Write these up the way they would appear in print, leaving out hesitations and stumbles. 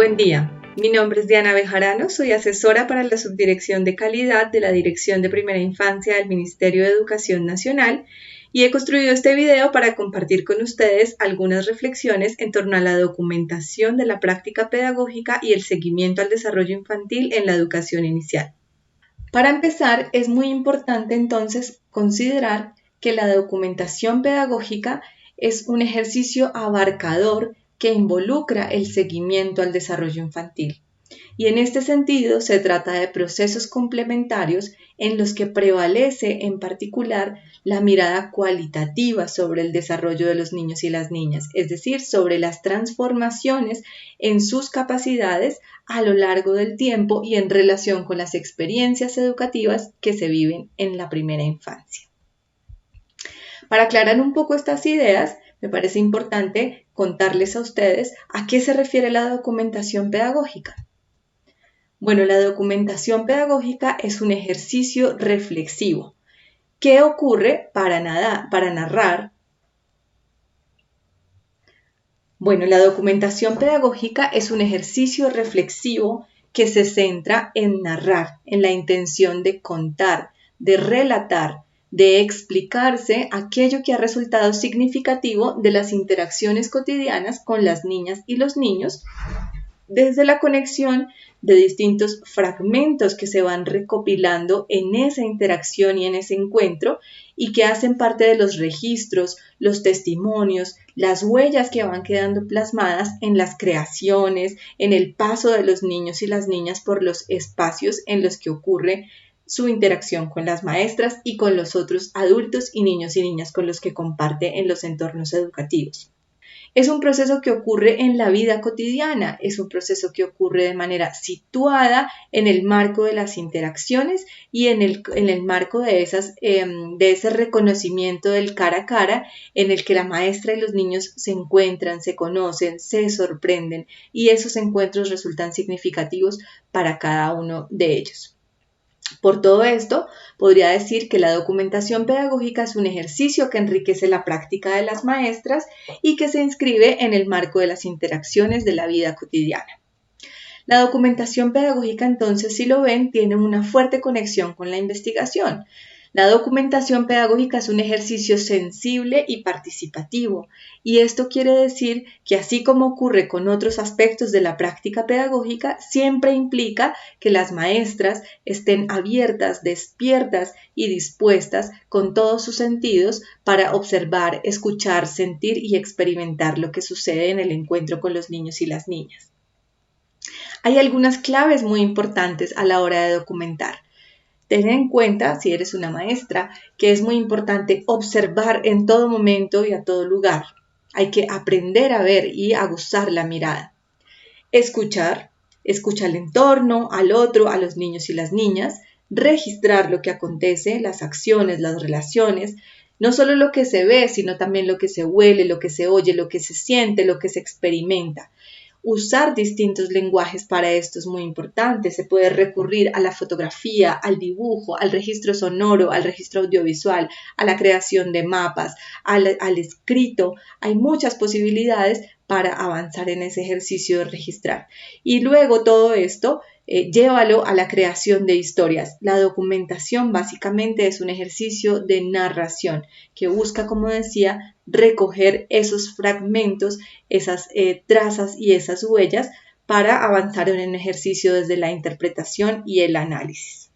Buen día, mi nombre es Diana Bejarano, soy asesora para la Subdirección de Calidad de la Dirección de Primera Infancia del Ministerio de Educación Nacional y he construido este video para compartir con ustedes algunas reflexiones en torno a la documentación de la práctica pedagógica y el seguimiento al desarrollo infantil en la educación inicial. Para empezar, es muy importante entonces considerar que la documentación pedagógica es un ejercicio abarcador que involucra el seguimiento al desarrollo infantil. Y en este sentido se trata de procesos complementarios en los que prevalece en particular la mirada cualitativa sobre el desarrollo de los niños y las niñas, es decir, sobre las transformaciones en sus capacidades a lo largo del tiempo y en relación con las experiencias educativas que se viven en la primera infancia. Para aclarar un poco estas ideas, me parece importante contarles a ustedes a qué se refiere la documentación pedagógica. Bueno, la documentación pedagógica es un ejercicio reflexivo. ¿Qué ocurre para narrar? Bueno, la documentación pedagógica es un ejercicio reflexivo que se centra en narrar, en la intención de contar, de relatar, de explicarse aquello que ha resultado significativo de las interacciones cotidianas con las niñas y los niños, desde la conexión de distintos fragmentos que se van recopilando en esa interacción y en ese encuentro y que hacen parte de los registros, los testimonios, las huellas que van quedando plasmadas en las creaciones, en el paso de los niños y las niñas por los espacios en los que ocurre su interacción con las maestras y con los otros adultos y niños y niñas con los que comparte en los entornos educativos. Es un proceso que ocurre en la vida cotidiana, es un proceso que ocurre de manera situada en el marco de las interacciones y en el marco de ese reconocimiento del cara a cara en el que la maestra y los niños se encuentran, se conocen, se sorprenden y esos encuentros resultan significativos para cada uno de ellos. Por todo esto, podría decir que la documentación pedagógica es un ejercicio que enriquece la práctica de las maestras y que se inscribe en el marco de las interacciones de la vida cotidiana. La documentación pedagógica, entonces, si lo ven, tiene una fuerte conexión con la investigación. La documentación pedagógica es un ejercicio sensible y participativo, y esto quiere decir que así como ocurre con otros aspectos de la práctica pedagógica, siempre implica que las maestras estén abiertas, despiertas y dispuestas con todos sus sentidos para observar, escuchar, sentir y experimentar lo que sucede en el encuentro con los niños y las niñas. Hay algunas claves muy importantes a la hora de documentar. Ten en cuenta, si eres una maestra, que es muy importante observar en todo momento y a todo lugar. Hay que aprender a ver y aguzar la mirada. Escuchar, escucha al entorno, al otro, a los niños y las niñas. Registrar lo que acontece, las acciones, las relaciones. No solo lo que se ve, sino también lo que se huele, lo que se oye, lo que se siente, lo que se experimenta. Usar distintos lenguajes para esto es muy importante. Se puede recurrir a la fotografía, al dibujo, al registro sonoro, al registro audiovisual, a la creación de mapas, al escrito. Hay muchas posibilidades para avanzar en ese ejercicio de registrar. Y luego todo esto, llévalo a la creación de historias. La documentación básicamente es un ejercicio de narración que busca, como decía, recoger esos fragmentos, esas trazas y esas huellas para avanzar en un ejercicio desde la interpretación y el análisis.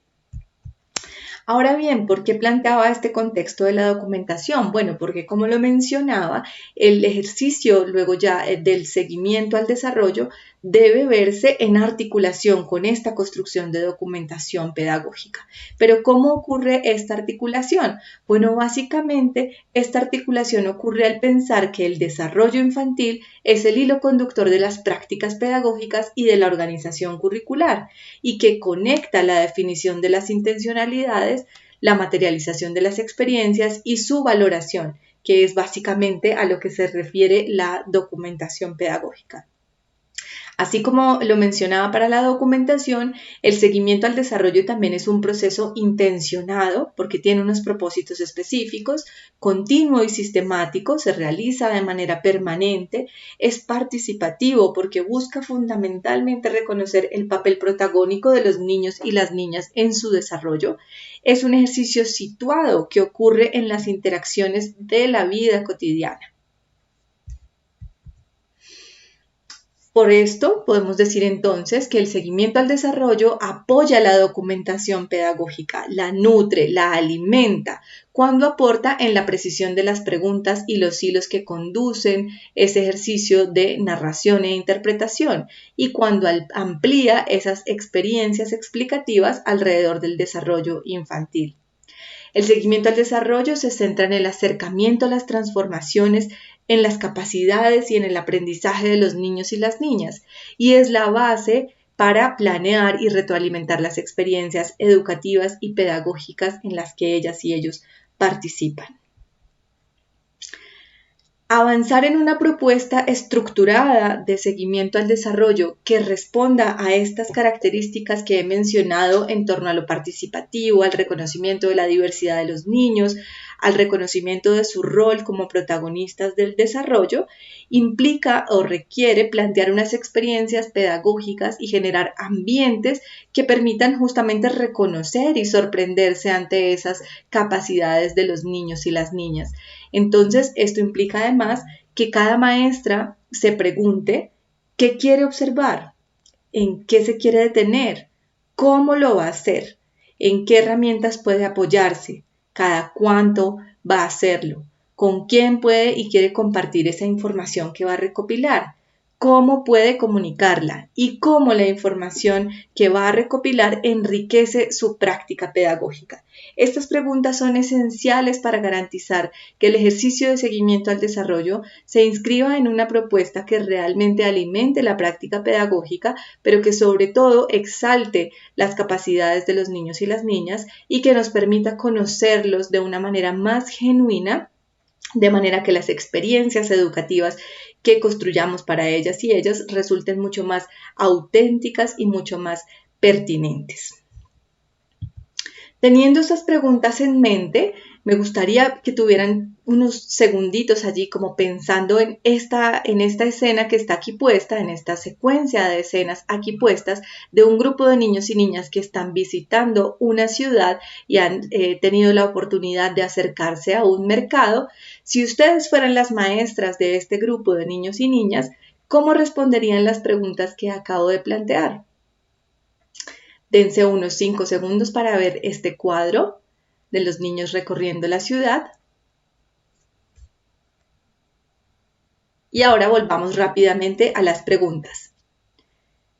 Ahora bien, ¿por qué planteaba este contexto de la documentación? Bueno, porque como lo mencionaba, el ejercicio luego ya del seguimiento al desarrollo debe verse en articulación con esta construcción de documentación pedagógica. Pero ¿cómo ocurre esta articulación? Bueno, básicamente esta articulación ocurre al pensar que el desarrollo infantil es el hilo conductor de las prácticas pedagógicas y de la organización curricular y que conecta la definición de las intencionalidades, la materialización de las experiencias y su valoración, que es básicamente a lo que se refiere la documentación pedagógica. Así como lo mencionaba para la documentación, el seguimiento al desarrollo también es un proceso intencionado porque tiene unos propósitos específicos, continuo y sistemático, se realiza de manera permanente, es participativo porque busca fundamentalmente reconocer el papel protagónico de los niños y las niñas en su desarrollo, es un ejercicio situado que ocurre en las interacciones de la vida cotidiana. Por esto, podemos decir entonces que el seguimiento al desarrollo apoya la documentación pedagógica, la nutre, la alimenta, cuando aporta en la precisión de las preguntas y los hilos que conducen ese ejercicio de narración e interpretación, y cuando amplía esas experiencias explicativas alrededor del desarrollo infantil. El seguimiento al desarrollo se centra en el acercamiento a las transformaciones, en las capacidades y en el aprendizaje de los niños y las niñas, y es la base para planear y retroalimentar las experiencias educativas y pedagógicas en las que ellas y ellos participan. Avanzar en una propuesta estructurada de seguimiento al desarrollo que responda a estas características que he mencionado en torno a lo participativo, al reconocimiento de la diversidad de los niños, al reconocimiento de su rol como protagonistas del desarrollo, implica o requiere plantear unas experiencias pedagógicas y generar ambientes que permitan justamente reconocer y sorprenderse ante esas capacidades de los niños y las niñas. Entonces, esto implica además que cada maestra se pregunte qué quiere observar, en qué se quiere detener, cómo lo va a hacer, en qué herramientas puede apoyarse, cada cuánto va a hacerlo, con quién puede y quiere compartir esa información que va a recopilar, cómo puede comunicarla y cómo la información que va a recopilar enriquece su práctica pedagógica. Estas preguntas son esenciales para garantizar que el ejercicio de seguimiento al desarrollo se inscriba en una propuesta que realmente alimente la práctica pedagógica, pero que sobre todo exalte las capacidades de los niños y las niñas y que nos permita conocerlos de una manera más genuina, de manera que las experiencias educativas que construyamos para ellas y ellas resulten mucho más auténticas y mucho más pertinentes. Teniendo esas preguntas en mente, me gustaría que tuvieran unos segunditos allí como pensando en esta escena que está aquí puesta, en esta secuencia de escenas aquí puestas de un grupo de niños y niñas que están visitando una ciudad y han tenido la oportunidad de acercarse a un mercado. Si ustedes fueran las maestras de este grupo de niños y niñas, ¿cómo responderían las preguntas que acabo de plantear? Dense unos 5 segundos para ver este cuadro de los niños recorriendo la ciudad. Y ahora volvamos rápidamente a las preguntas.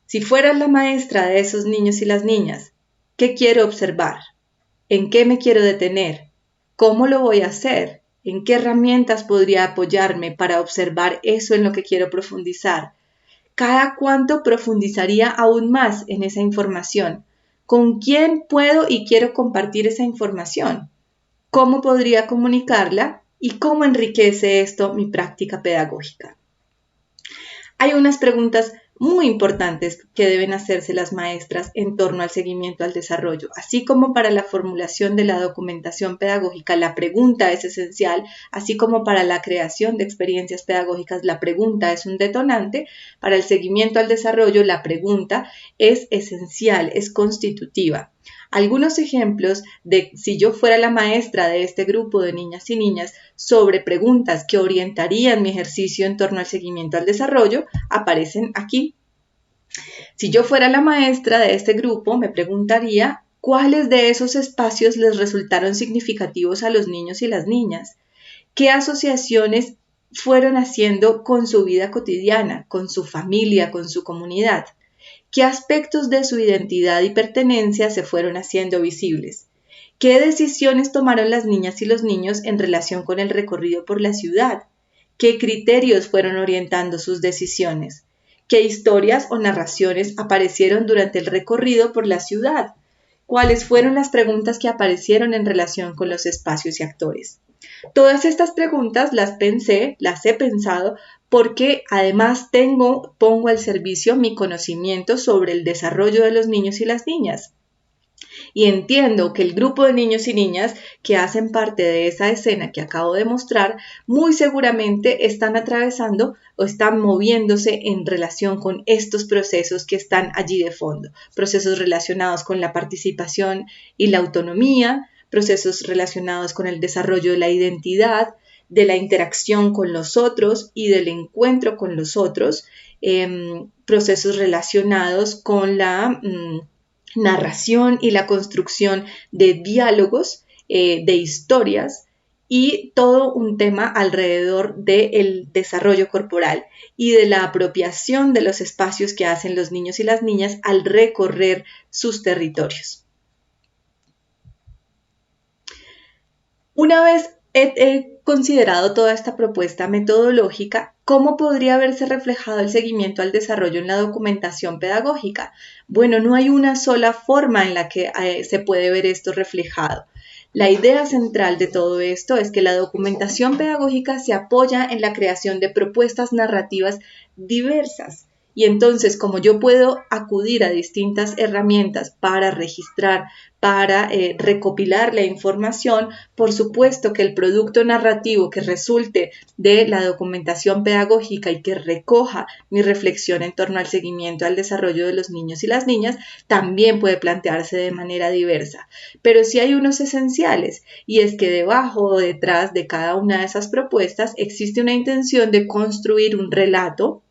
Si fueras la maestra de esos niños y las niñas, ¿qué quiero observar? ¿En qué me quiero detener? ¿Cómo lo voy a hacer? ¿En qué herramientas podría apoyarme para observar eso en lo que quiero profundizar? ¿Cada cuánto profundizaría aún más en esa información? ¿Con quién puedo y quiero compartir esa información? ¿Cómo podría comunicarla? ¿Y cómo enriquece esto mi práctica pedagógica? Hay unas preguntas muy importantes que deben hacerse las maestras en torno al seguimiento al desarrollo. Así como para la formulación de la documentación pedagógica, la pregunta es esencial, así como para la creación de experiencias pedagógicas, la pregunta es un detonante. Para el seguimiento al desarrollo, la pregunta es esencial, es constitutiva. Algunos ejemplos de si yo fuera la maestra de este grupo de niñas y niñas sobre preguntas que orientarían mi ejercicio en torno al seguimiento al desarrollo aparecen aquí. Si yo fuera la maestra de este grupo, me preguntaría cuáles de esos espacios les resultaron significativos a los niños y las niñas, qué asociaciones fueron haciendo con su vida cotidiana, con su familia, con su comunidad. ¿Qué aspectos de su identidad y pertenencia se fueron haciendo visibles? ¿Qué decisiones tomaron las niñas y los niños en relación con el recorrido por la ciudad? ¿Qué criterios fueron orientando sus decisiones? ¿Qué historias o narraciones aparecieron durante el recorrido por la ciudad? ¿Cuáles fueron las preguntas que aparecieron en relación con los espacios y actores? Todas estas preguntas las he pensado porque además pongo al servicio mi conocimiento sobre el desarrollo de los niños y las niñas. Y entiendo que el grupo de niños y niñas que hacen parte de esa escena que acabo de mostrar, muy seguramente están atravesando o están moviéndose en relación con estos procesos que están allí de fondo. Procesos relacionados con la participación y la autonomía, procesos relacionados con el desarrollo de la identidad, de la interacción con los otros y del encuentro con los otros, procesos relacionados con la narración y la construcción de diálogos, de historias y todo un tema alrededor del desarrollo corporal y de la apropiación de los espacios que hacen los niños y las niñas al recorrer sus territorios. Una vez he considerado toda esta propuesta metodológica, ¿cómo podría verse reflejado el seguimiento al desarrollo en la documentación pedagógica? Bueno, no hay una sola forma en la que se puede ver esto reflejado. La idea central de todo esto es que la documentación pedagógica se apoya en la creación de propuestas narrativas diversas. Y entonces, como yo puedo acudir a distintas herramientas para registrar, para recopilar la información, por supuesto que el producto narrativo que resulte de la documentación pedagógica y que recoja mi reflexión en torno al seguimiento al desarrollo de los niños y las niñas, también puede plantearse de manera diversa. Pero sí hay unos esenciales, y es que debajo o detrás de cada una de esas propuestas existe una intención de construir un relato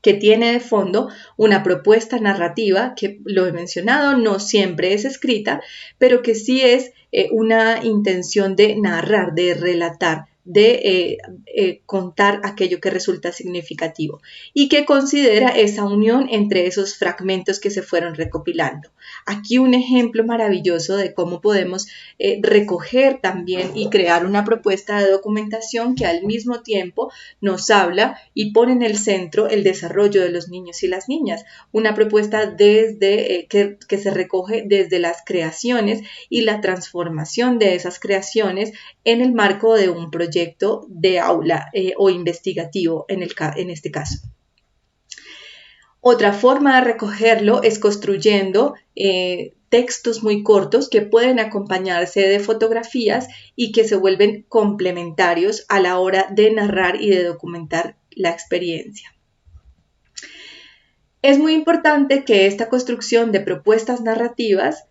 que tiene de fondo una propuesta narrativa que, lo he mencionado, no siempre es escrita, pero que sí es una intención de narrar, de relatar, de contar aquello que resulta significativo y que considera esa unión entre esos fragmentos que se fueron recopilando. Aquí un ejemplo maravilloso de cómo podemos recoger también y crear una propuesta de documentación que al mismo tiempo nos habla y pone en el centro el desarrollo de los niños y las niñas. Una propuesta desde que se recoge desde las creaciones y la transformación de esas creaciones en el marco de un proyecto de aula o investigativo en este caso. Otra forma de recogerlo es construyendo textos muy cortos que pueden acompañarse de fotografías y que se vuelven complementarios a la hora de narrar y de documentar la experiencia. Es muy importante que esta construcción de propuestas narrativas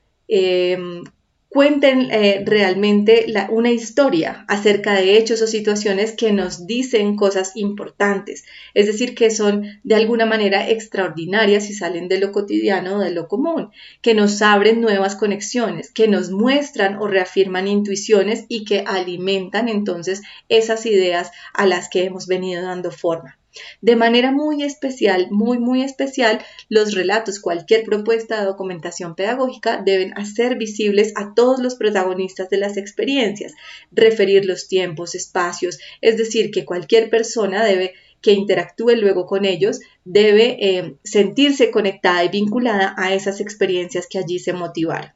cuenten realmente una historia acerca de hechos o situaciones que nos dicen cosas importantes, es decir, que son de alguna manera extraordinarias y salen de lo cotidiano o de lo común, que nos abren nuevas conexiones, que nos muestran o reafirman intuiciones y que alimentan entonces esas ideas a las que hemos venido dando forma. De manera muy especial, muy especial, los relatos, cualquier propuesta de documentación pedagógica deben hacer visibles a todos los protagonistas de las experiencias, referir los tiempos, espacios, es decir, que cualquier persona que interactúe luego con ellos debe sentirse conectada y vinculada a esas experiencias que allí se motivaron.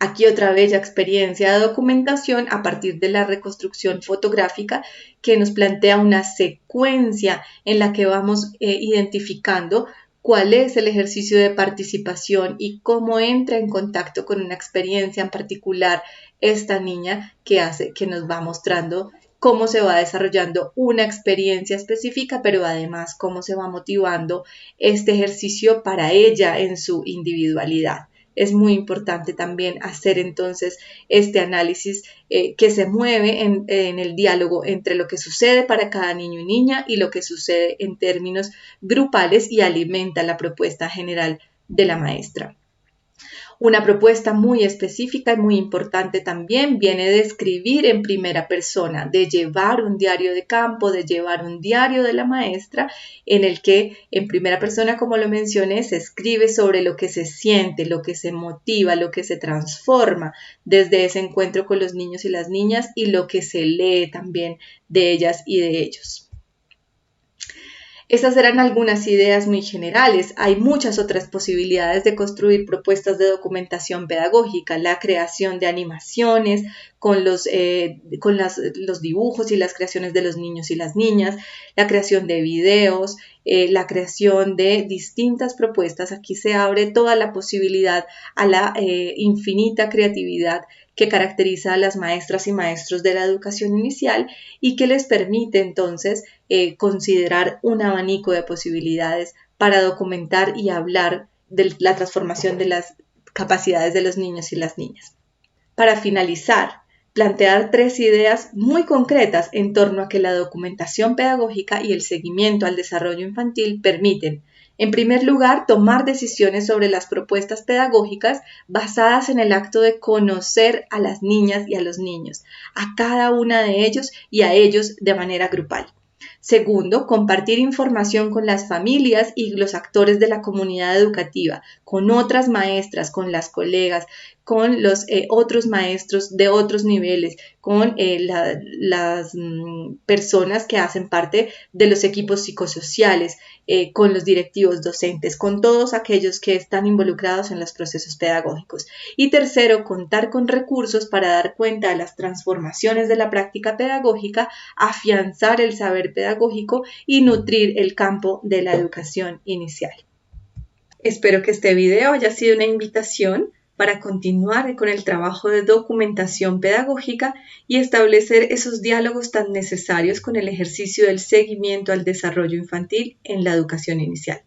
Aquí otra bella experiencia de documentación a partir de la reconstrucción fotográfica que nos plantea una secuencia en la que vamos identificando cuál es el ejercicio de participación y cómo entra en contacto con una experiencia en particular esta niña que nos va mostrando cómo se va desarrollando una experiencia específica, pero además cómo se va motivando este ejercicio para ella en su individualidad. Es muy importante también hacer entonces este análisis que se mueve en el diálogo entre lo que sucede para cada niño y niña y lo que sucede en términos grupales y alimenta la propuesta general de la maestra. Una propuesta muy específica y muy importante también viene de escribir en primera persona, de llevar un diario de campo, de llevar un diario de la maestra en el que en primera persona, como lo mencioné, se escribe sobre lo que se siente, lo que se motiva, lo que se transforma desde ese encuentro con los niños y las niñas y lo que se lee también de ellas y de ellos. Estas eran algunas ideas muy generales. Hay muchas otras posibilidades de construir propuestas de documentación pedagógica, la creación de animaciones con los dibujos y las creaciones de los niños y las niñas, la creación de videos, la creación de distintas propuestas. Aquí se abre toda la posibilidad a la infinita creatividad que caracteriza a las maestras y maestros de la educación inicial y que les permite entonces considerar un abanico de posibilidades para documentar y hablar de la transformación de las capacidades de los niños y las niñas. Para finalizar, plantear 3 ideas muy concretas en torno a que la documentación pedagógica y el seguimiento al desarrollo infantil permiten, en primer lugar, tomar decisiones sobre las propuestas pedagógicas basadas en el acto de conocer a las niñas y a los niños, a cada una de ellos y a ellos de manera grupal. Segundo, compartir información con las familias y los actores de la comunidad educativa, con otras maestras, con las colegas, con los otros maestros de otros niveles, con las personas que hacen parte de los equipos psicosociales, con los directivos docentes, con todos aquellos que están involucrados en los procesos pedagógicos. Y tercero, contar con recursos para dar cuenta de las transformaciones de la práctica pedagógica, afianzar el saber pedagógico y nutrir el campo de la educación inicial. Espero que este video haya sido una invitación para continuar con el trabajo de documentación pedagógica y establecer esos diálogos tan necesarios con el ejercicio del seguimiento al desarrollo infantil en la educación inicial.